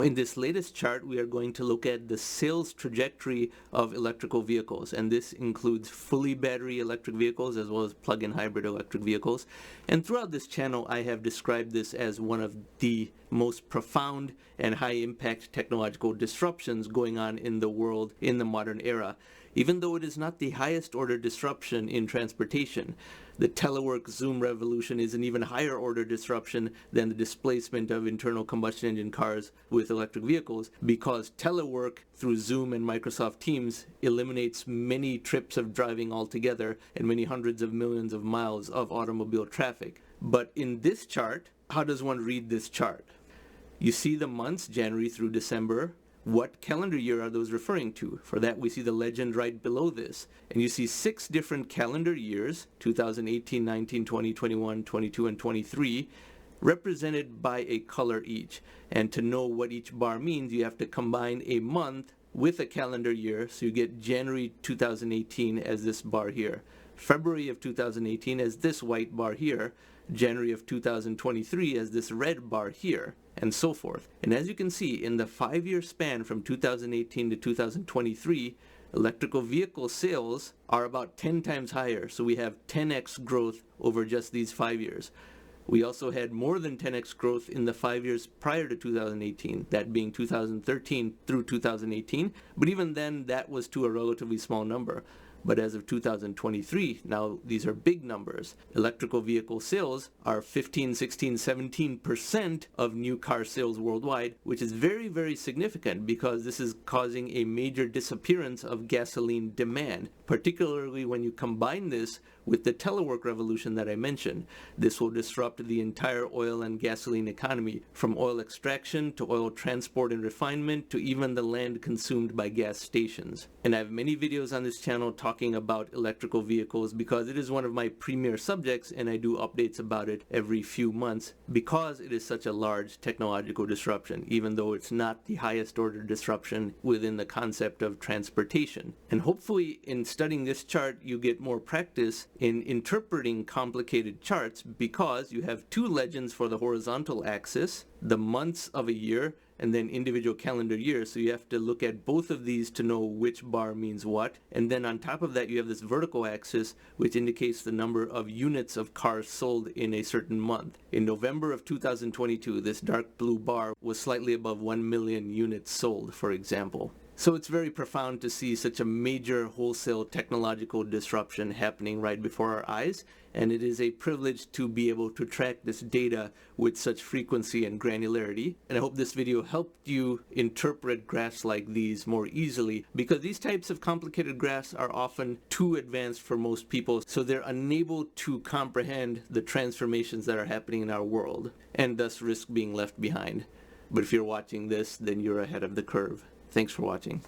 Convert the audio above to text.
In this latest chart, we are going to look at the sales trajectory of electrical vehicles, and this includes fully battery electric vehicles as well as plug-in hybrid electric vehicles. And throughout this channel, I have described this as one of the most profound and high-impact technological disruptions going on in the world in the modern era. Even though it is not the highest order disruption in transportation, the telework Zoom revolution is an even higher order disruption than the displacement of internal combustion engine cars with electric vehicles, because telework through Zoom and Microsoft Teams eliminates many trips of driving altogether and many hundreds of millions of miles of automobile traffic. But in this chart, how does one read this chart? You see the months, January through December. What calendar year are those referring to? For that, we see the legend right below this. And you see 6 different calendar years, 2018, 19, 20, 21, 22, and 23, represented by a color each. And to know what each bar means, you have to combine a month with a calendar year, so you get January 2018 as this bar here, February of 2018 as this white bar here, January of 2023 as this red bar here, and so forth. And as you can see, in the 5-year span from 2018 to 2023, electrical vehicle sales are about 10 times higher. So we have 10x growth over just these 5 years. We also had more than 10x growth in the 5 years prior to 2018, that being 2013 through 2018. But even then, that was to a relatively small number. But as of 2023, now these are big numbers. Electrical vehicle sales are 15, 16, 17% of new car sales worldwide, which is very, very significant because this is causing a major disappearance of gasoline demand, particularly when you combine this with the telework revolution that I mentioned. This will disrupt the entire oil and gasoline economy, from oil extraction to oil transport and refinement to even the land consumed by gas stations. And I have many videos on this channel talking about electrical vehicles because it is one of my premier subjects, and I do updates about it every few months because it is such a large technological disruption, even though it's not the highest order disruption within the concept of transportation. And hopefully in studying this chart, you get more practice in interpreting complicated charts because you have 2 legends for the horizontal axis, the months of a year, and then individual calendar years. So you have to look at both of these to know which bar means what. And then on top of that, you have this vertical axis, which indicates the number of units of cars sold in a certain month. In November of 2022, this dark blue bar was slightly above 1 million units sold, for example. So it's very profound to see such a major wholesale technological disruption happening right before our eyes, and it is a privilege to be able to track this data with such frequency and granularity. And I hope this video helped you interpret graphs like these more easily, because these types of complicated graphs are often too advanced for most people, so they're unable to comprehend the transformations that are happening in our world, and thus risk being left behind. But if you're watching this, then you're ahead of the curve. Thanks for watching.